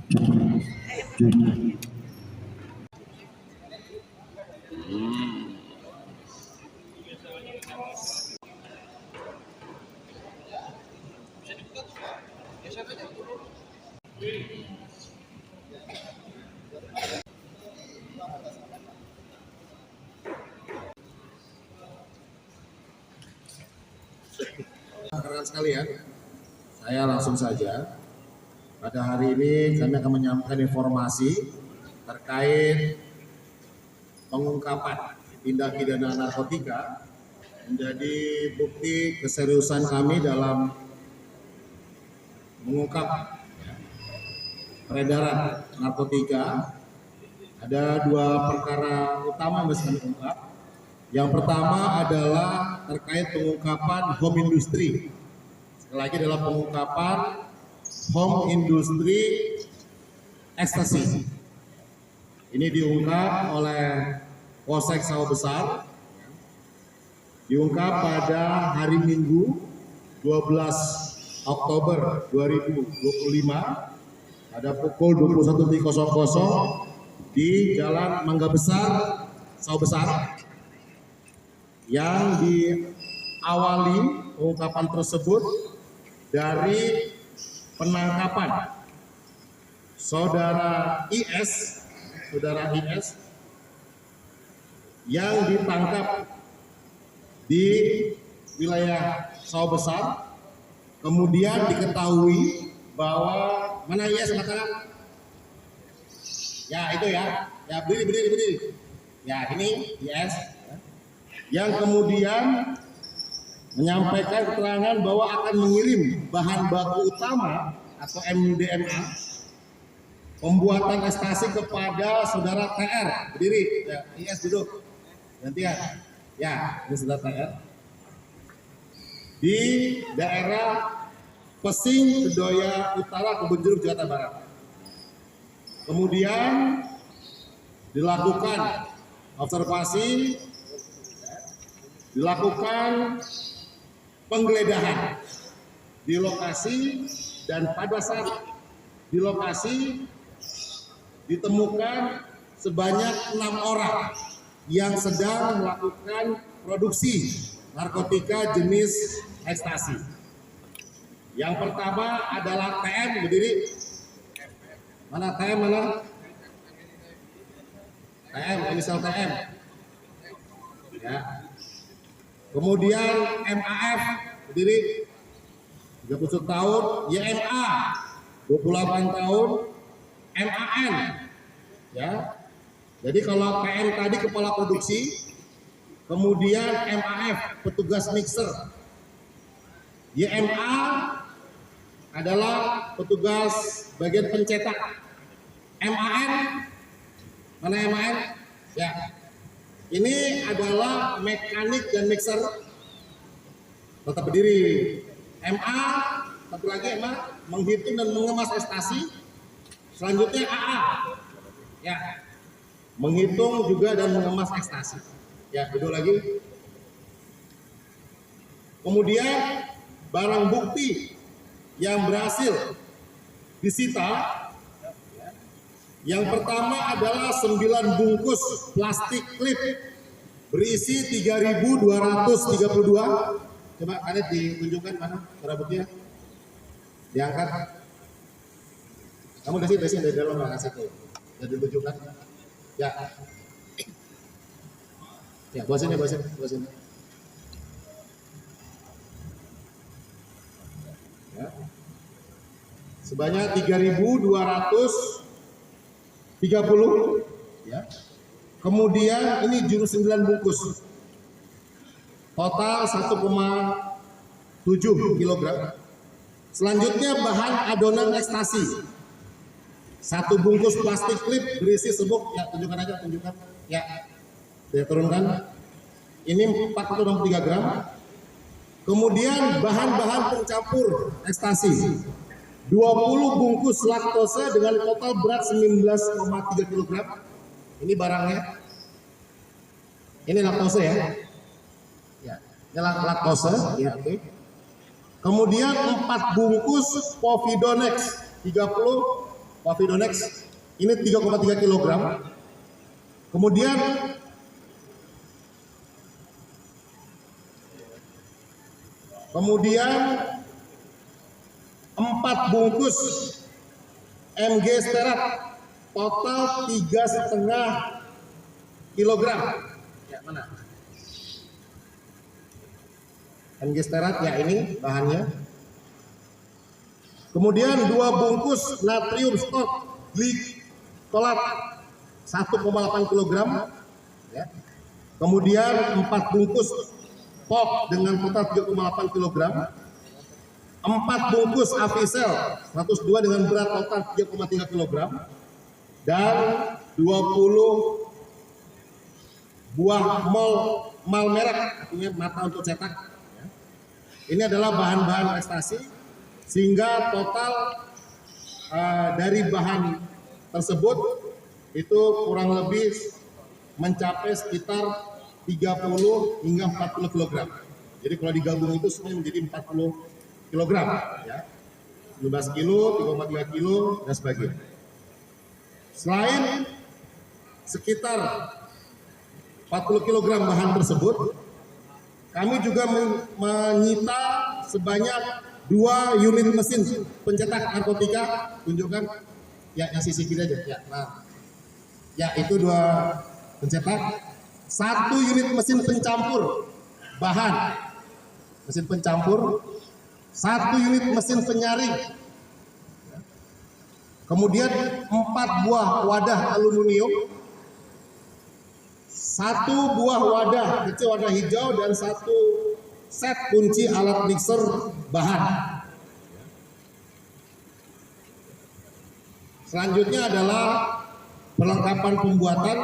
Rekan sekalian, saya langsung saja. Pada hari ini kami akan menyampaikan informasi terkait pengungkapan tindak pidana narkotika menjadi bukti keseriusan kami dalam mengungkap peredaran narkotika. Ada dua perkara utama yang harus kami ungkap. Yang pertama adalah terkait pengungkapan home industry. Sekali lagi adalah pengungkapan home industry ekstasi. Ini diungkap oleh Polsek Sawah Besar. Diungkap pada hari Minggu 12 Oktober 2025 pada pukul 21.00 di Jalan Mangga Besar, Sawah Besar, yang diawali pengungkapan tersebut dari penangkapan saudara IS yang ditangkap di wilayah Sawah Besar. Kemudian diketahui bahwa mana IS mengatakan, ya itu ya berdiri. Ya ini IS yang kemudian menyampaikan keterangan bahwa akan mengirim bahan baku utama atau MDMA pembuatan ekstasi kepada saudara TR. Berdiri, ya, IS duduk. Gantian. Ya, ini saudara TR. Di daerah Pesing, Kedoya Utara, Kebonjeruk, Jakarta Barat. Kemudian dilakukan observasi, dilakukan penggeledahan di lokasi, dan pada saat di lokasi ditemukan sebanyak 6 orang yang sedang melakukan produksi narkotika jenis ekstasi. Yang pertama adalah TM, berdiri. Mana TM, mana? TM, inisial TM. Ya. Kemudian MAF, berdiri, 31 tahun. YMA, 28 tahun. MAN, ya. Jadi kalau PM tadi kepala produksi, kemudian MAF petugas mixer, YMA adalah petugas bagian pencetak. MAN, mana MAN? Ya, ini adalah mekanik dan mixer. Tetap berdiri. MA, satu lagi MA, menghitung dan mengemas ekstasi. Selanjutnya AA, ya, menghitung juga dan mengemas ekstasi. Ya, duduk lagi. Kemudian barang bukti yang berhasil disita, yang pertama adalah 9 bungkus plastik klip berisi 3.232. Coba kalian ditunjukkan mana barang buktinya, diangkat. Kamu dari dalam nggak kasih tuh, jadi ditunjukkan. Ya, ya, bawa sini. Ya. Sebanyak 3.230, ya. Kemudian ini jumlah 9 bungkus, total 1,7 kg. Selanjutnya bahan adonan ekstasi, 1 bungkus plastik klip berisi sebuk. Ya, tunjukkan aja. Ya, saya turunkan. Ini 463 gram. Kemudian bahan-bahan pencampur ekstasi, 20 bungkus laktose dengan total berat 19,3 kg. Ini barangnya. Ini laktose ya. Ya, ini laktose. Ya, oke. Kemudian 4 bungkus Povidonex, 30 Wafidonex ini 3,3 kg. Kemudian Kemudian 4 bungkus MG sterat total 3,5 kilogram. Ya, mana? MG sterat ya, ini bahannya. Kemudian 2 bungkus natrium stok glikolat 1,8 kilogram. Ya. Kemudian 4 bungkus POP dengan total 3,8 kilogram. 4 bungkus Avisel 102 dengan berat total 3,3 kilogram. Dan 20 buah mal merah, artinya mata untuk cetak. Ini adalah bahan-bahan ekstasi, sehingga total dari bahan tersebut itu kurang lebih mencapai sekitar 30 hingga 40 kg. Jadi kalau digabung itu semuanya menjadi 40 kg. Ya. 15 kilo, 3,3 kilo, dan sebagainya. Selain sekitar 40 kg bahan tersebut, kami juga menyita sebanyak 2 unit mesin pencetak narkotika. Tunjukkan, ya, yang sisi kiri aja. Ya, nah, ya itu 2 pencetak. 1 unit mesin pencampur bahan, mesin pencampur. 1 unit mesin penyaring. Kemudian 4 buah wadah aluminium. 1 buah wadah kecil warna hijau dan 1 set kunci alat mixer bahan. Selanjutnya adalah perlengkapan pembuatan,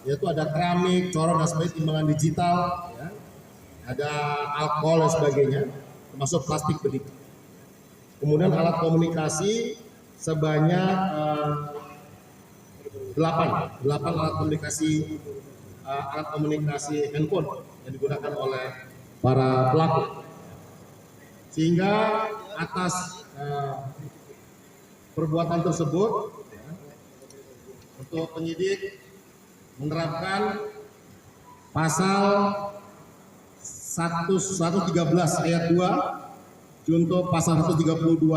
yaitu ada keramik, corong dan sebagainya, timbangan digital, ya. Ada alkohol dan sebagainya, termasuk plastik benih. Kemudian alat komunikasi sebanyak 8 alat komunikasi handphone yang digunakan oleh para pelaku. Sehingga atas perbuatan tersebut, untuk penyidik menerapkan pasal 113 ayat 2 junto pasal 132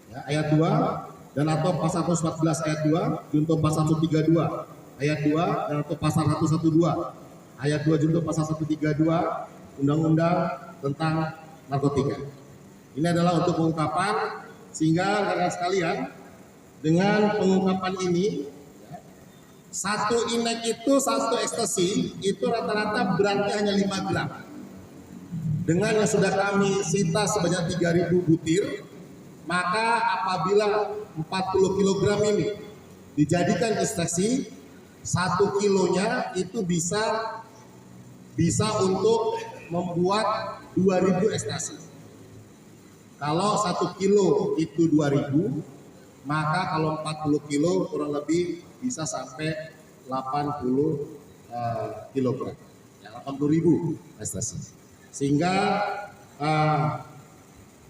ya, ayat 2, dan atau pasal 114 ayat 2 junto pasal 132 ayat 2, dan atau pasal 112 ayat 2 junto pasal 132 Undang-Undang tentang Narkotika. Ini adalah untuk pengungkapan, sehingga rekan sekalian, dengan pengungkapan ini, 1 inek itu, 1 ekstasi itu rata-rata beratnya hanya 5 gram. Dengan yang sudah kami sita sebanyak 3.000 butir, maka apabila 40 kg ini dijadikan ekstasi, 1 kilonya itu bisa untuk membuat 2.000 ekstasi. Kalau 1 kilo itu 2.000, maka kalau 40 kilo kurang lebih bisa sampai 80 kilogram, ya, 80.000 ekstasi. Sehingga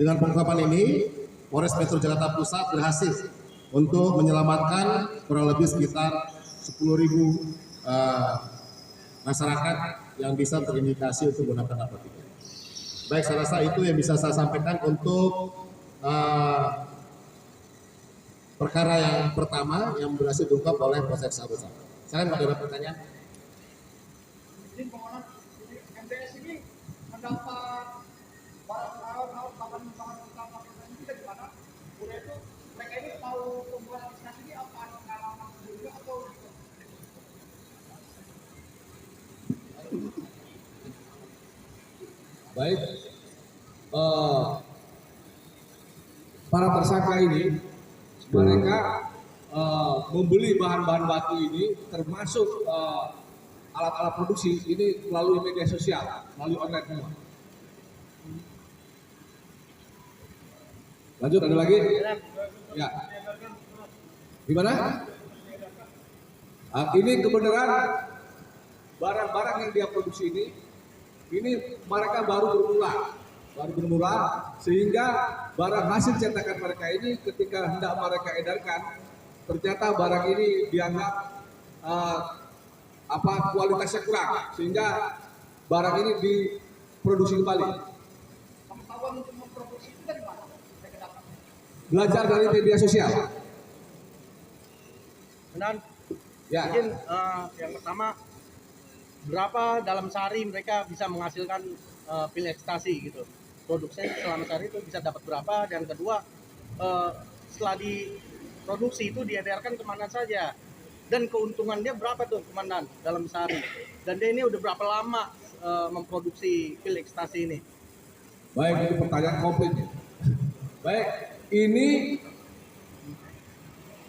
dengan pengungkapan ini, Polres Metro Jakarta Pusat berhasil untuk menyelamatkan kurang lebih sekitar 10.000 masyarakat yang bisa terindikasi untuk menggunakan narkotika. Baik, saya rasa itu yang bisa saya sampaikan untuk perkara yang pertama yang berhasil diungkap oleh Polsek Sabusa. Silakan kalau ada pertanyaan. MBS ini mendapat barang ini dari mana? Udah itu mereka ini tahu pembuatan ekstasi ini apa pengalaman sebelumnya atau baik, para tersangka ini mereka membeli bahan-bahan batu ini, termasuk alat-alat produksi ini melalui media sosial, melalui online semua. Lanjut, ada lagi? Ya. Gimana? Ini kebenaran barang-barang yang dia produksi ini mereka baru bermula baru bermula, sehingga barang hasil cetakan mereka ini ketika hendak mereka edarkan, ternyata barang ini dianggap kualitasnya kurang, sehingga barang ini diproduksi kembali. Pengetahuan untuk memproduksi itu dari mana mereka dapat? Belajar dari media sosial. Dan Ya. mungkin yang pertama, berapa dalam sehari mereka bisa menghasilkan pil ekstasi gitu. Produksinya selama sehari itu bisa dapat berapa, dan kedua setelah diproduksi itu diedarkan kemana saja, dan keuntungannya berapa tuh komandan dalam sehari, dan dia ini udah berapa lama memproduksi pil ekstasi ini. Baik, itu pertanyaan komplit. Baik, ini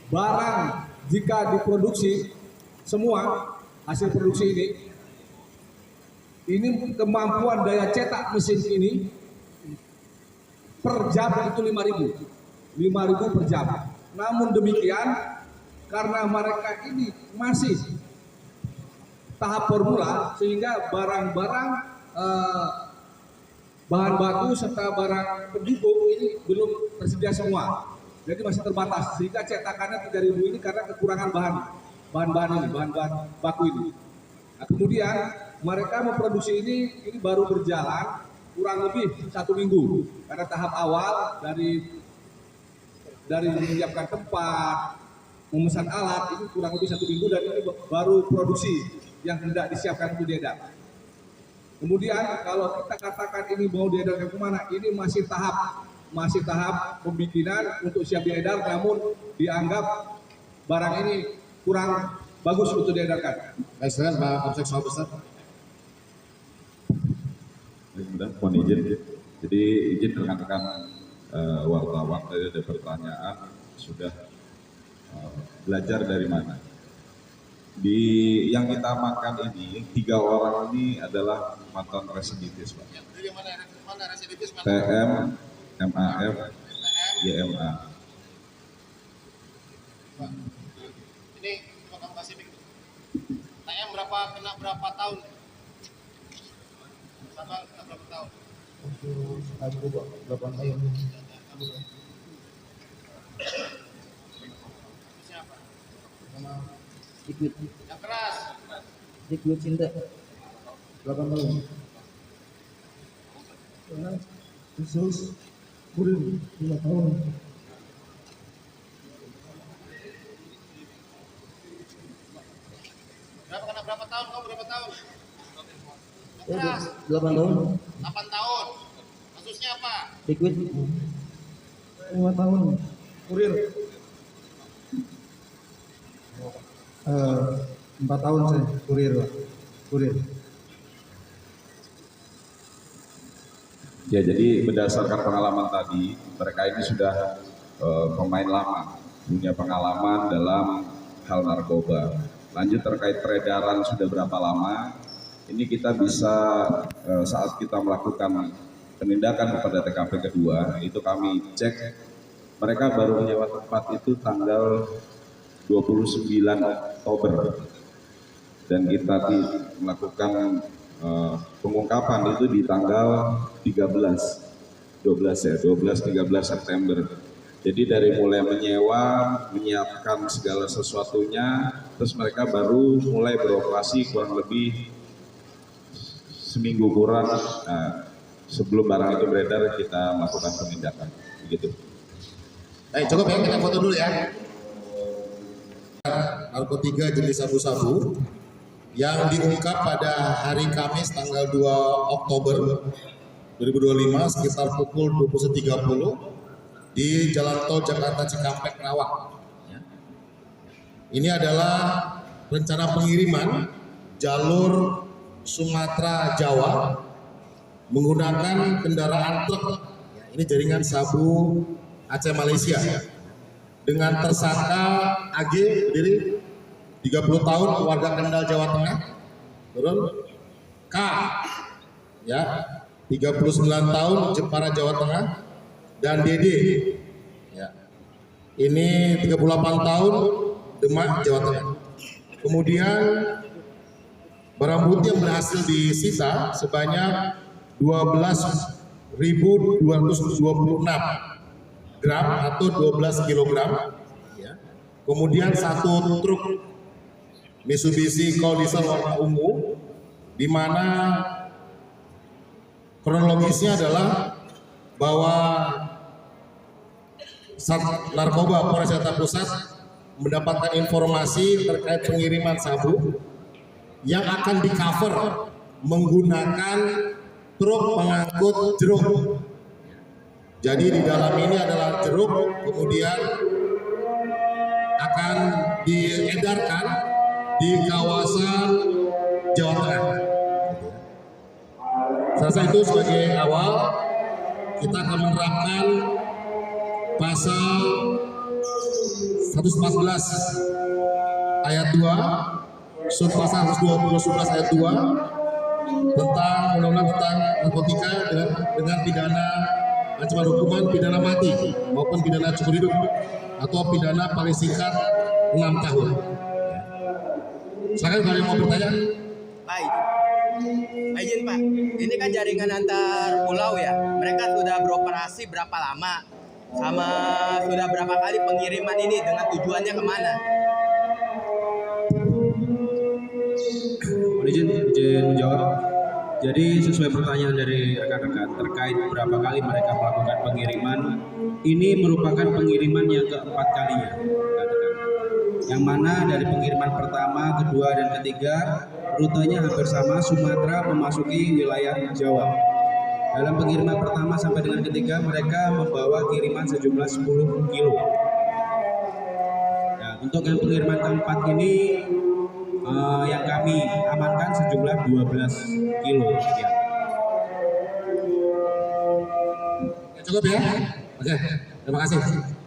barang jika diproduksi semua hasil produksi ini kemampuan daya cetak mesin ini per jam itu 5.000 per jam. Namun demikian, karena mereka ini masih tahap formula, sehingga barang-barang bahan baku serta barang pendukung ini belum tersedia semua, jadi masih terbatas, sehingga cetakannya 3.000 ini karena kekurangan bahan baku ini. Nah, kemudian mereka memproduksi ini baru berjalan kurang lebih 1 minggu, karena tahap awal dari menyiapkan tempat, memesan alat itu kurang lebih 1 minggu, dan ini baru produksi yang tidak disiapkan untuk diedar. Kemudian kalau kita katakan ini mau diedarkan kemana, ini masih tahap pembikinan untuk siap diedar, namun dianggap barang ini kurang bagus untuk diedarkan. Baik, silakan Pak Kapolsek Sawah Besar. Mudah, mohon izin. Jadi izin rekan-rekan wartawan, tadi ada pertanyaan, sudah belajar dari mana? Yang kita amankan ini 3 orang ini adalah mantan residivis, Pak. Dari mana residivis? TM, MAF, YMA. Ini coba kamu kasih mic. TM kena berapa tahun? Sama kena berapa tahun? 8 tahun. Siapa? Liquid Yang keras. cinta 8 tahun. Khusus kurir 5 tahun. Kena berapa tahun? Kamu berapa tahun? Yang keras. 8 tahun. 8 tahun. Kasusnya apa? Liquid 5 tahun. Kurir 4 tahun saya kurir. Ya, jadi berdasarkan pengalaman tadi, mereka ini sudah pemain lama, punya pengalaman dalam hal narkoba. Lanjut terkait peredaran sudah berapa lama, ini kita bisa saat kita melakukan penindakan kepada TKP kedua, itu kami cek mereka baru menyewa tempat itu tanggal 29 Oktober, dan kita melakukan pengungkapan itu di tanggal 12-13 September. Jadi dari mulai menyewa, menyiapkan segala sesuatunya, terus mereka baru mulai beroperasi kurang lebih seminggu kurang. Nah, sebelum barang itu beredar kita melakukan penindakan, begitu. Baik, cukup ya, kita foto dulu ya. Narkotika jenis sabu-sabu yang diungkap pada hari Kamis tanggal 2 Oktober 2025 sekitar pukul 21.30 di Jalan Tol Jakarta Cikampek Rawang. Ini adalah rencana pengiriman jalur Sumatera Jawa menggunakan kendaraan truk. Ini jaringan sabu Aceh Malaysia dengan tersangka AG berdiri 30 tahun warga Kendal Jawa Tengah, turun K ya 39 tahun Jepara Jawa Tengah, dan DD ya ini 38 tahun Demak Jawa Tengah. Kemudian barang bukti yang berhasil disita sebanyak 12 gram atau 12 kilogram. Kemudian satu truk Mitsubishi Colt diesel warna ungu, di mana kronologisnya adalah bahwa Sat Narkoba Polres Jakarta Pusat mendapatkan informasi terkait pengiriman sabu yang akan di cover menggunakan truk pengangkut jeruk. Jadi di dalam ini adalah jeruk, kemudian akan diedarkan di kawasan Jawa Tengah. Saya rasa itu sebagai awal kita akan menerapkan pasal 114 ayat 2, subpasal 111 ayat 2 tentang undang-undang tentang narkotika dengan pidana ancaman hukuman pidana mati maupun pidana seumur hidup atau pidana paling singkat 6 tahun. Silakan kalau yang mau bertanya. Baik. Izin Pak, ini kan jaringan antar pulau ya. Mereka sudah beroperasi berapa lama? Sama sudah berapa kali pengiriman ini dengan tujuannya kemana? Izin menjawab. Jadi sesuai pertanyaan dari rekan-rekan terkait berapa kali mereka melakukan pengiriman, ini merupakan pengiriman yang keempat kalinya, rekan-rekan. Yang mana dari pengiriman pertama, kedua, dan ketiga rutenya hampir sama, Sumatera memasuki wilayah Jawa. Dalam pengiriman pertama sampai dengan ketiga mereka membawa kiriman sejumlah 10 kilo. Nah, untuk yang pengiriman keempat ini yang kami amankan sejumlah 12 kilo. Ya. Cukup ya? Oke, terima kasih.